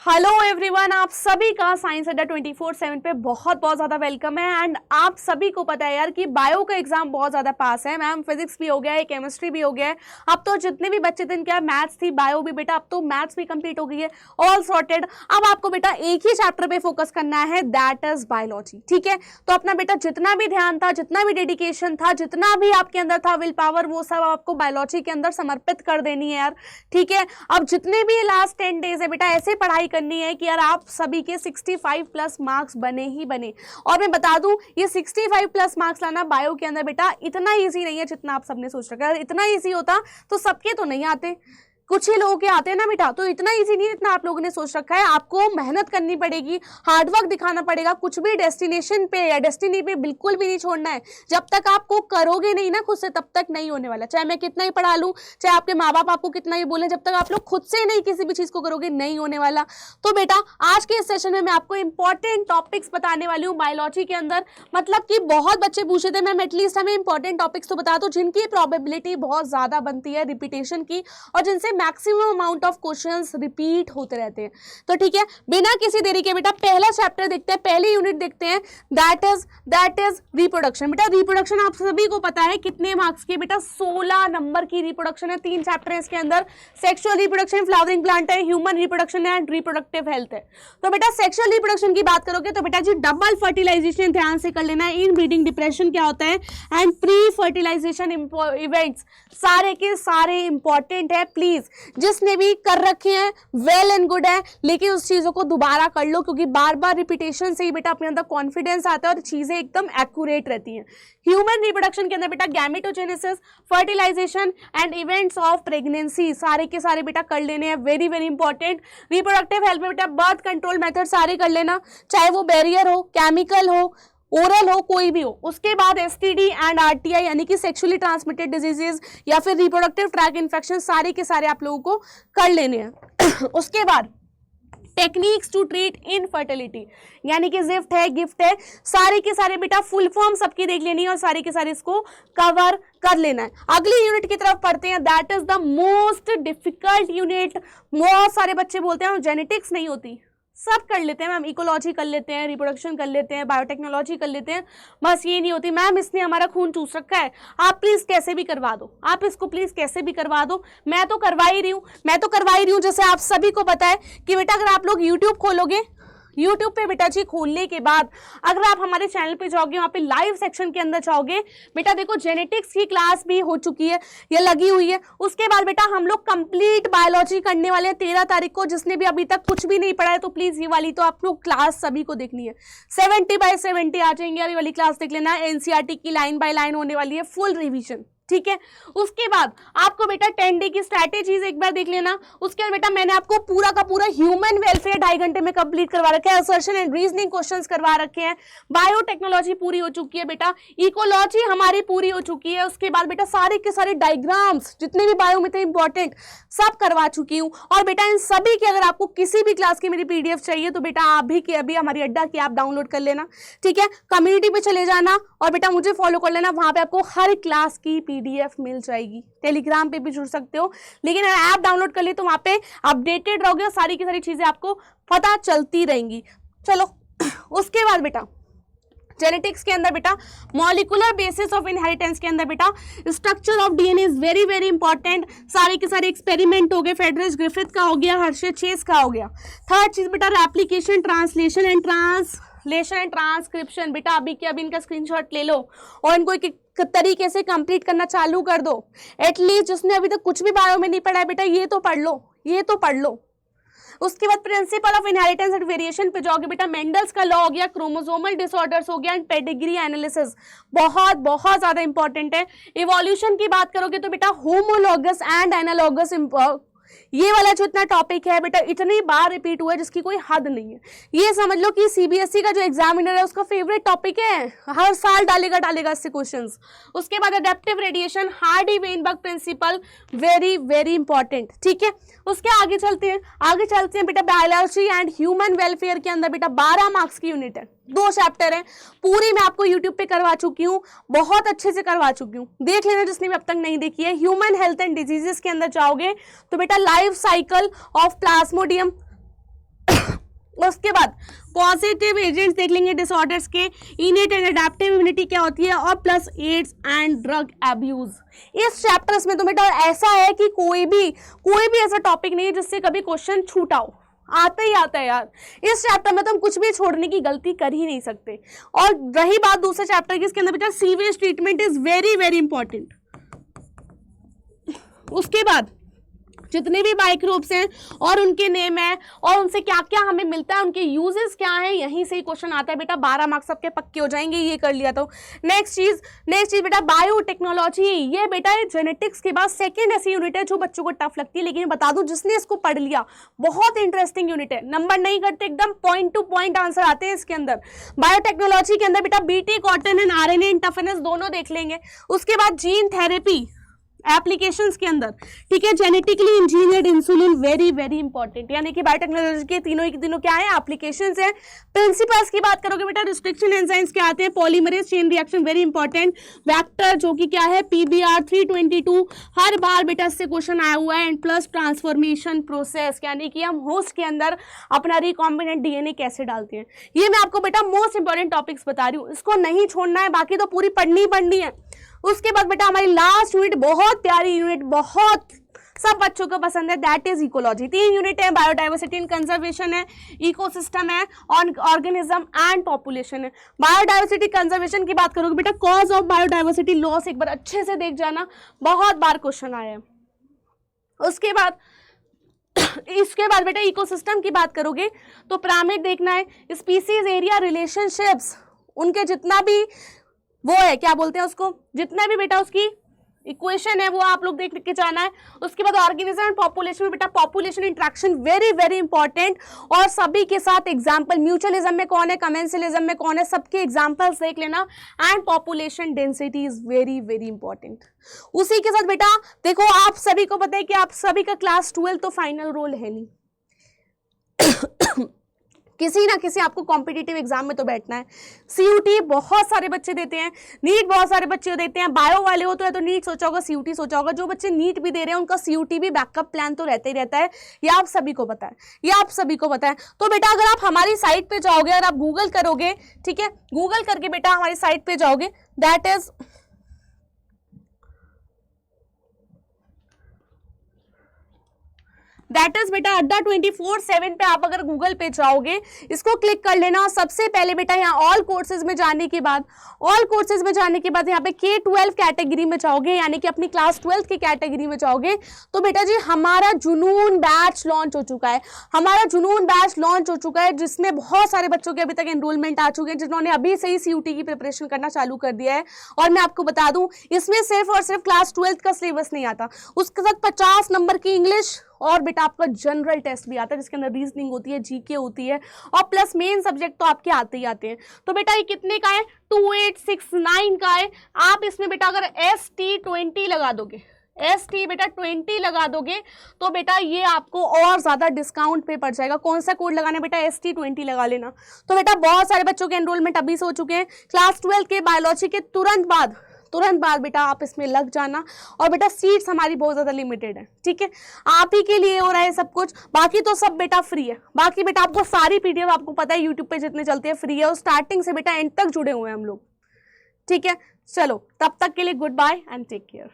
Hello everyone, आप सभी का साइंस अड्डा 24/7 पे बहुत बहुत ज़्यादा वेलकम है। एंड आप सभी को पता है यार कि बायो का एग्जाम बहुत ज़्यादा पास है। मैम फिजिक्स भी हो गया है, केमिस्ट्री भी हो गया है। अब तो जितने भी बच्चे थे क्या मैथ्स थी, बायो भी बेटा, अब तो मैथ्स भी कंप्लीट हो गई है, ऑल सॉर्टेड। अब आपको बेटा एक ही चैप्टर पे फोकस करना है, दैट इज बायोलॉजी। ठीक है, तो अपना बेटा जितना भी ध्यान था, जितना भी डेडिकेशन था, जितना भी आपके अंदर था विल पावर, वो सब आपको बायोलॉजी के अंदर समर्पित कर देनी है यार। ठीक है, अब जितने भी लास्ट 10 डेज है बेटा ऐसे पढ़ाई करनी है कि यार आप सभी के 65 प्लस मार्क्स बने ही बने। और मैं बता दूं, ये 65 प्लस मार्क्स लाना बायो के अंदर बेटा इतना इजी नहीं है जितना आप सबने सोच रखा है। इतना इजी होता तो सबके तो नहीं आते, कुछ ही लोगों के आते हैं ना बेटा, तो इतना इजी नहीं इतना आप लोगों ने सोच रखा है। आपको मेहनत करनी पड़ेगी, हार्डवर्क दिखाना पड़ेगा। कुछ भी डेस्टिनेशन पे या डेस्टिनी पे बिल्कुल भी नहीं छोड़ना है। जब तक आपको करोगे नहीं ना खुद से, तब तक नहीं होने वाला। चाहे मैं कितना ही पढ़ा लूं, चाहे आपके माँ बाप आपको कितना ही बोले, जब तक आप लोग खुद से नहीं किसी भी चीज को करोगे नहीं होने वाला। तो बेटा आज के इस सेशन में मैं आपको इंपॉर्टेंट टॉपिक्स बताने वाली हूँ बायोलॉजी के अंदर। मतलब कि बहुत बच्चे पूछे थे मैम एटलीस्ट हमें इंपॉर्टेंट टॉपिक्स तो बता दो जिनकी प्रोबेबिलिटी बहुत ज्यादा बनती है रिपीटेशन की, और जिनसे maximum amount of questions repeat होते रहते हैं। तो ठीक है, बिना किसी देरी के बेटा पहला चैप्टर देखते हैं, पहली यूनिट देखते हैं, दैट इज रिप्रोडक्शन। बेटा रिप्रोडक्शन आप सभी को पता है कितने मार्क्स की बेटा, 16 नंबर की रिप्रोडक्शन है। 3 चैप्टर है इसके अंदर, सेक्सुअल रिप्रोडक्शन, फ्लावरिंग प्लांट है, ह्यूमन रिप्रोडक्शन है एंड रिप्रोडक्टिव हेल्थ है। तो बेटा सेक्सुअल रिप्रोडक्शन की बात करोगे तो बेटा जी डबल फर्टिलाइजेशन ध्यान से कर लेना है, इन ब्रीडिंग डिप्रेशन क्या होता है एंड प्री फर्टिलाइजेशन इवेंट्स सारे के सारे इंपॉर्टेंट है। प्लीज जिसने भी कर रखे हैं वेल एंड गुड है, लेकिन उस चीजों को दोबारा कर लो क्योंकि बार बार रिपीटेशन से ही बेटा अपने अंदर कॉन्फिडेंस आता है और चीजें एकदम एक्यूरेट रहती हैं। ह्यूमन रिप्रोडक्शन के अंदर बेटा gametogenesis, fertilization and events of pregnancy सारे के सारे बेटा कर लेने हैं, very very important. Reproductive health में बेटा बर्थ कंट्रोल मेथड सारे कर लेना, चाहे वो बैरियर हो, केमिकल हो, ओरल हो, कोई भी हो। उसके बाद एसटीडी एंड आरटीआई यानी कि सेक्सुअली ट्रांसमिटेड डिजीजेस या फिर रिप्रोडक्टिव ट्रैक इन्फेक्शन सारे के सारे आप लोगों को कर लेने हैं। उसके बाद टेक्निक्स टू ट्रीट इनफर्टिलिटी यानी कि जिफ्ट है, गिफ्ट है, सारे के सारे बेटा फुल फॉर्म सबकी देख लेनी है और सारे के सारे इसको कवर कर लेना है। अगली यूनिट की तरफ पढ़ते हैं, that is the most difficult unit. बहुत सारे बच्चे बोलते हैं जेनेटिक्स नहीं होती, सब कर लेते हैं मैम, इकोलॉजी कर लेते हैं, रिप्रोडक्शन कर लेते हैं, बायोटेक्नोलॉजी कर लेते हैं, बस ये नहीं होती मैम इसने हमारा खून चूस रखा है। आप प्लीज कैसे भी करवा दो, आप इसको प्लीज कैसे भी करवा दो। मैं तो करवा ही रही हूँ। जैसे आप सभी को पता है कि बेटा अगर आप लोग यूट्यूब खोलोगे, यूट्यूब पे बेटा जी खोलने के बाद अगर आप हमारे चैनल पे जाओगे, वहाँ पे लाइव सेक्शन के अंदर जाओगे, बेटा देखो जेनेटिक्स की क्लास भी हो चुकी है या लगी हुई है। उसके बाद बेटा हम लोग कंप्लीट बायोलॉजी करने वाले हैं 13 तारीख को। जिसने भी अभी तक कुछ भी नहीं पढ़ा है तो प्लीज ये वाली तो आप लोग क्लास सभी को देखनी है। 70/70 आ जाएंगे, अभी वाली क्लास देख लेना है। एनसीईआरटी की लाइन बाय लाइन होने वाली है, फुल रिविजन। ठीक है, उसके बाद आपको बेटा 10 डे की स्ट्रैटेजीज एक बार देख लेना। उसके बाद बेटा मैंने आपको पूरा का पूरा ह्यूमन वेलफेयर 2.5 घंटे में कंप्लीट करवा रखा है, असर्शन एंड रीजनिंग क्वेश्चंस करवा रखे हैं, बायोटेक्नोलॉजी पूरी हो चुकी है बेटा, इकोलॉजी हमारी पूरी हो चुकी है। उसके बाद बेटा सारे के सारे डायग्राम्स जितने भी बायो में थे इंपॉर्टेंट सब करवा चुकी हूँ। और बेटा इन सभी की अगर आपको किसी भी क्लास की मेरी पीडीएफ चाहिए तो बेटा आप भी के अभी हमारी अड्डा की ऐप डाउनलोड कर लेना। ठीक है, कम्युनिटी पे चले जाना और बेटा मुझे फॉलो कर लेना, वहां पे आपको हर क्लास की पीडीएफ मिल जाएगी। टेलीग्राम पे भी जुड़ सकते हो, लेकिन ऐप डाउनलोड कर लिए तो वहां पे अपडेटेड रहोगे और सारी की सारी चीजें आपको पता चलती रहेंगी। चलो उसके बाद बेटा जेनेटिक्स के अंदर बेटा मॉलिक्यूलर बेसिस ऑफ इनहेरिटेंस के अंदर बेटा structure of DNA is very very important. सारे के सारे एक्सपेरिमेंट हो गए, फेडरिच ग्रिफिथ का हो गया, हर्षे चेस का हो गया। थर्ड चीज बेटा रेप्लिकेशन, ट्रांसलेशन एंड ट्रांसक्रिप्शन। बेटा अभी के अभी इनका स्क्रीनशॉट ले लो और इनको एक तरीके से कंप्लीट करना चालू कर दो। एटलीस्ट जिसने अभी तक कुछ भी बायो में नहीं पढ़ा है बेटा ये तो पढ़ लो। उसके बाद principle of inheritance and variation पे जाओगे बेटा, मेंडल्स का लॉ हो गया, क्रोमोसोमल डिसऑर्डर्स हो गया एंड पेडिग्री एनालिसिस बहुत बहुत ज्यादा इंपॉर्टेंट है। इवोल्यूशन की बात करोगे तो बेटा होमोलॉगस एंड एनालॉगस ये वाला जो इतना टॉपिक है बेटा इतनी बार रिपीट हुआ है जिसकी कोई हद नहीं है। ये समझ लो कि सीबीएसई का जो एग्जामिनर है उसका फेवरेट टॉपिक है, हर साल डालेगा इससे क्वेश्चंस। उसके बाद adaptive radiation, Hardy Weinberg principle, very very important. ठीक है, उसके आगे चलते हैं बेटा बायोलॉजी एंड ह्यूमन वेलफेयर के अंदर बेटा 12 मार्क्स की यूनिट है, 2 चैप्टर है, पूरी मैं आपको यूट्यूब पे करवा चुकी हूँ, बहुत अच्छे से करवा चुकी हूँ, देख लेना जिसने भी अब तक नहीं देखी है। ह्यूमन हेल्थ एंड डिजीजेस के अंदर जाओगे तो बेटा लाइफ साइकिल ऑफ प्लाज्मोडियम उसके बाद पॉजिटिव एजेंट्स देख लेंगे डिसऑर्डर्स के, इनेट एंड अडैप्टिव इम्यूनिटी क्या होती है, और plus AIDS and drug abuse. इस चैप्टर्स में तो बेटा ऐसा है कि कोई भी ऐसा टॉपिक नहीं है जिससे कभी क्वेश्चन छूटा हो, आता ही आता है यार। इस चैप्टर में तो हम कुछ भी छोड़ने की गलती कर ही नहीं सकते। और रही बात दूसरे चैप्टर की, इसके अंदर बेटा sewage treatment is very very important. उसके बाद जितने भी माइक्रोब्स हैं और उनके नेम है और उनसे क्या क्या हमें मिलता है, उनके यूजेस क्या हैं, यहीं से ही क्वेश्चन आता है बेटा। 12 मार्क्स सबके पक्के हो जाएंगे, ये कर लिया तो। नेक्स्ट चीज बेटा बायोटेक्नोलॉजी। ये बेटा जेनेटिक्स के बाद सेकंड ऐसी यूनिट है जो बच्चों को टफ लगती है, लेकिन बता दूं जिसने इसको पढ़ लिया बहुत इंटरेस्टिंग यूनिट है। नंबर नहीं करते, एकदम पॉइंट टू पॉइंट आंसर आते हैं इसके अंदर। बायोटेक्नोलॉजी के अंदर बेटा BT cotton and RNA interference दोनों देख लेंगे। उसके बाद जीन थेरेपी एप्लीकेशंस के अंदर, ठीक है, genetically engineered insulin very very important, यानी कि बायोटेक्नोलॉजी के तीनों क्या है, एप्लीकेशंस है। प्रिंसिपल्स की बात करोगे बेटा, रिस्ट्रिक्शन एंजाइम्स क्या आते हैं, polymerase chain reaction very important, vector जो कि क्या है PBR 322, हर बार बेटा इससे क्वेश्चन आया हुआ है, एंड प्लस ट्रांसफॉर्मेशन प्रोसेस, यानी कि हम होस्ट के अंदर अपना रिकॉम्बिनेंट DNA कैसे डालते हैं। ये मैं आपको बेटा मोस्ट इंपॉर्टेंट टॉपिक्स बता रही हूँ, इसको नहीं छोड़ना है, बाकी तो पूरी पढ़नी है। उसके बाद बेटा हमारी लास्ट यूनिट बहुत प्यारी यूनिट, बहुत सब बच्चों को पसंद है, दैट इज इकोलॉजी। 3 यूनिट है, बायोडाइवर्सिटी एंड कंजर्वेशन है, इकोसिस्टम है, ऑर्गेनिज्म एंड पॉपुलेशन है। बायोडाइवर्सिटी कंजर्वेशन की बात करोगे बेटा, कॉज ऑफ बायोडाइवर्सिटी लॉस एक बार अच्छे से देख जाना, बहुत बार क्वेश्चन आया है। उसके बाद बेटा इकोसिस्टम की बात करोगे तो पिरामिड देखना है, स्पीसीज एरिया रिलेशनशिप्स, उनके जितना भी वो है, क्या बोलते हैं उसको, जितना भी बेटा उसकी इक्वेशन है वो आप लोग देख के जाना है। उसके बाद ऑर्गेनिज्म एंड पॉपुलेशन में बेटा population interaction very very important, और सभी के साथ एग्जांपल, म्यूचुअलिज्म में कौन है, कमेंसलिज्म में कौन है, सबके एग्जांपल्स देख लेना, and population density is very very important. उसी के साथ बेटा देखो, आप सभी को पता है कि आप सभी का क्लास 12 तो फाइनल रोल है नहीं किसी ना किसी आपको कॉम्पिटिटिव एग्जाम में तो बैठना है। CUT बहुत सारे बच्चे देते हैं, नीट बहुत सारे बच्चे देते हैं, बायो वाले हो तो नीट सोचा होगा, CUT सोचा होगा। जो बच्चे नीट भी दे रहे हैं उनका CUT भी बैकअप प्लान तो रहता ही रहता है, ये आप सभी को पता है, तो बेटा अगर आप हमारी साइट पे जाओगे, अगर आप गूगल करोगे, ठीक है, गूगल करके बेटा हमारी साइट पे जाओगे, दैट इज बेटा अड्डा 24/7 पे आप अगर गूगल पे जाओगे, इसको क्लिक कर लेना। सबसे पहले बेटा यहाँ ऑल कोर्सेज में जाने के बाद यहाँ पे K-12 कैटेगरी में जाओगे, यानी कि अपनी क्लास 12 की कैटेगरी में जाओगे, तो बेटा जी हमारा जुनून बैच लॉन्च हो चुका है, जिसमें बहुत सारे बच्चों के अभी तक एनरोलमेंट आ चुके हैं, जिन्होंने अभी से ही CUT की प्रिपरेशन करना चालू कर दिया है। और मैं आपको बता दूं, इसमें सिर्फ और सिर्फ क्लास 12 का सिलेबस नहीं आता, उसके साथ 50 नंबर की इंग्लिश और बेटा आपका जनरल टेस्ट भी आता है, जिसके अंदर रीजनिंग होती है, GK होती है, और प्लस मेन सब्जेक्ट तो आपके आते ही आते हैं। तो बेटा ये कितने का है, 2869 का है। आप इसमें बेटा अगर ST20 लगा दोगे, ST बेटा 20 लगा दोगे, तो बेटा ये आपको और ज्यादा डिस्काउंट पे पड़ जाएगा। कौन सा कोड लगाना है बेटा, ST20 लगा लेना। तो बेटा बहुत सारे बच्चों के एनरोलमेंट अभी से हो चुके हैं। क्लास 12 के बायोलॉजी के तुरंत बाद बेटा आप इसमें लग जाना, और बेटा सीट्स हमारी बहुत ज्यादा लिमिटेड है, ठीक है, आप ही के लिए हो रहा है सब कुछ, बाकी तो सब बेटा फ्री है। बाकी बेटा आपको सारी PDF आपको पता है यूट्यूब पे जितने चलते हैं फ्री है, और स्टार्टिंग से बेटा एंड तक जुड़े हुए हैं हम लोग, ठीक है। चलो तब तक के लिए goodbye and take care.